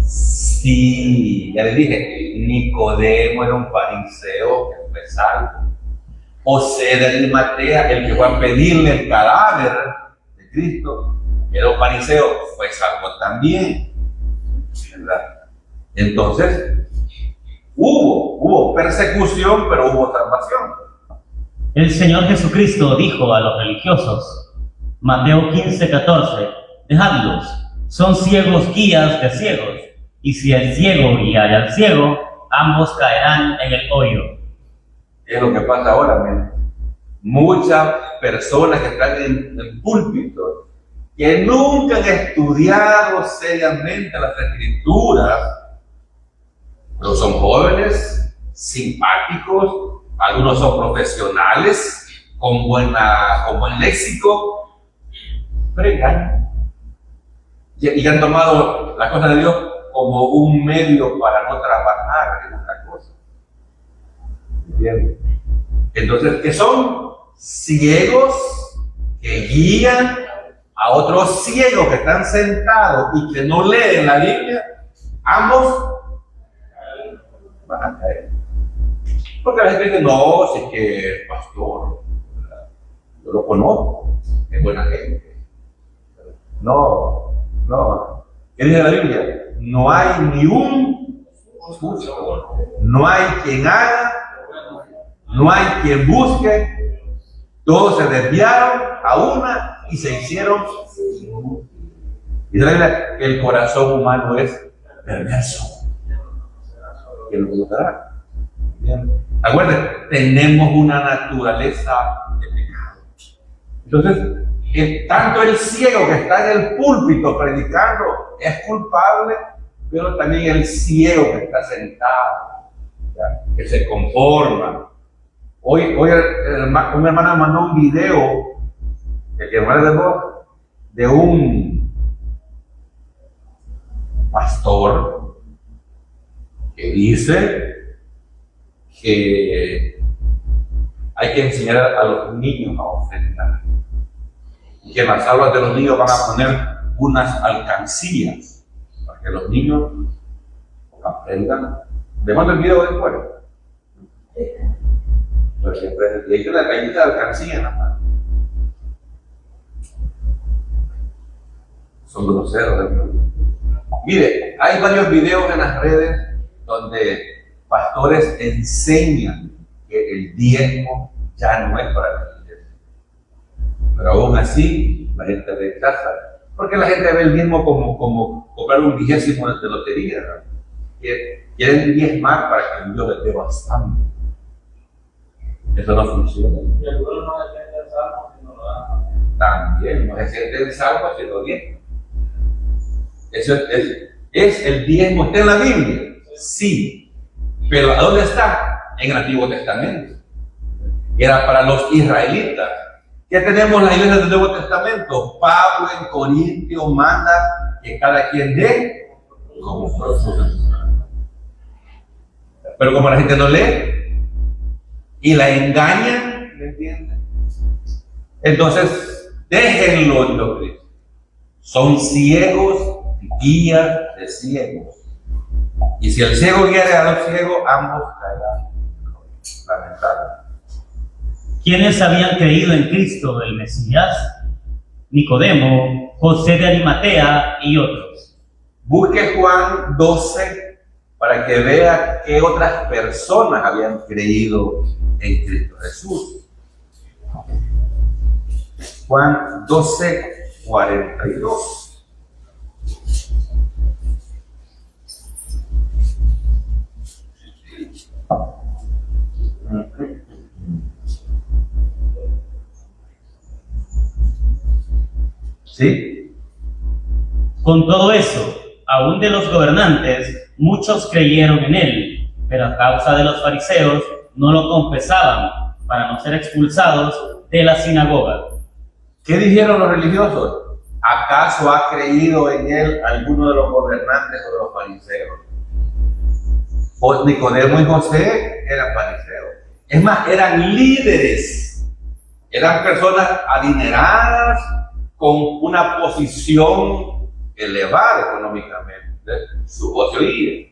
sí. Ya le dije, Nicodemo era un fariseo que fue salvo. José de Arimatea, el que fue a pedirle el cadáver de Cristo, era un fariseo, fue salvo también, ¿verdad? Entonces, hubo persecución, pero hubo salvación. El Señor Jesucristo dijo a los religiosos, Mateo 15:14, dejadlos, son ciegos guías de ciegos, y si el ciego guiara al ciego, ambos caerán en el hoyo. Es lo que pasa ahora, men. Muchas personas que están en el púlpito, que nunca han estudiado seriamente las escrituras, pero son jóvenes, simpáticos, algunos son profesionales, con buen léxico, pero engañan. Y han tomado la cosa de Dios como un medio para no trabajar en otra cosa. ¿Entiendes? Entonces, ¿qué son? Ciegos que guían a otros ciegos que están sentados y que no leen la Biblia. Ambos van a caer. Porque la gente dice, no, si es que el pastor, yo lo conozco, es buena gente. No. ¿Qué dice la Biblia? No hay ni un justo, no hay quien haga, no hay quien busque, todos se desviaron a una y se hicieron. Dice la Biblia que el corazón humano es perverso. ¿Quién lo conocerá? Acuérdense, tenemos una naturaleza de pecado. Entonces, tanto el ciego que está en el púlpito predicando es culpable, pero también el ciego que está sentado, ¿ya? Que se conforma. Hoy un hermano mandó un video, el hermano de voz, de un pastor que dice que hay que enseñar a los niños a ofrendar. Y que en las aulas de los niños van a poner unas alcancías para que los niños aprendan. Le mando el video después. Y hay una cañita de alcancía en la mano. Son groseros. Mire, hay varios videos en las redes donde pastores enseñan que el diezmo ya no es para la iglesia. Pero aún así, la gente rechaza. Porque la gente ve el diezmo como comprar un 20 de lotería, ¿no? Quieren diezmar para que Dios les dé bastante. Eso no funciona. Y algunos no defienden el salmo si no lo dan. También, no se siente el salmo si lo diezmo. Eso es el diezmo. ¿Está en la Biblia? Sí. Pero ¿a dónde está? En el Antiguo Testamento. Era para los israelitas. ¿Qué tenemos en la iglesia del Nuevo Testamento? Pablo en Corintios manda que cada quien dé como propósito. Pero como la gente no lee y la engañan, ¿me entienden? Entonces, déjenlo en lo que son ciegos, guías de ciegos. Y si el ciego guía a los ciegos, ambos caerán. Lamentable. ¿Quiénes habían creído en Cristo, el Mesías? Nicodemo, José de Arimatea y otros. Busque Juan 12 para que vea qué otras personas habían creído en Cristo Jesús. Juan 12, 42. ¿Sí? Con todo eso, aún de los gobernantes, muchos creyeron en él, pero a causa de los fariseos no lo confesaban para no ser expulsados de la sinagoga. ¿Qué dijeron los religiosos? ¿Acaso ha creído en él alguno de los gobernantes o de los fariseos? O Nicodemo y José eran fariseos. Es más, eran líderes. Eran personas adineradas con una posición elevada económicamente. Su voz se oía.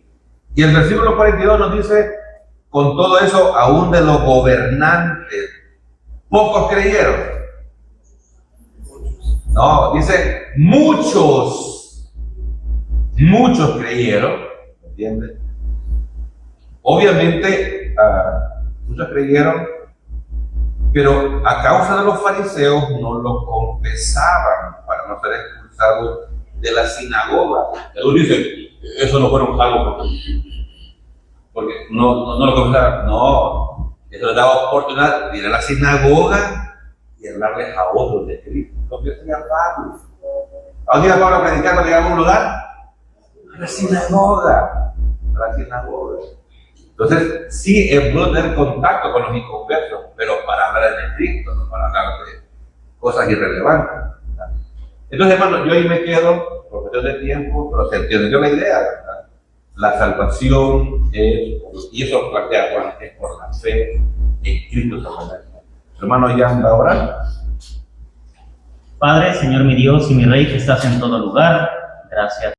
Y el versículo 42 nos dice, con todo eso, aún de los gobernantes, pocos creyeron. No, dice, muchos creyeron, ¿entiendes? Obviamente, muchos creyeron, pero a causa de los fariseos no lo confesaban para no ser expulsados de la sinagoga. Ellos dicen, eso no fueron salvos porque no lo confesaban. No, eso les daba oportunidad de ir a la sinagoga y hablarles a otros de Cristo. Lo que hacía Pablo. ¿A dónde iba Pablo a predicar cuando llegaba a un lugar? A la sinagoga. A la sinagoga. Entonces, sí es bueno tener contacto con los inconversos, pero para hablar de Cristo, no para hablar de cosas irrelevantes. Entonces, hermano, yo ahí me quedo, por cuestión de tiempo, pero se entendió la idea, ¿verdad? La salvación es, y eso plantea Juan, es por la fe en Cristo Salvador. Hermano, ya anda orando. Padre, Señor mi Dios y mi Rey, que estás en todo lugar, gracias.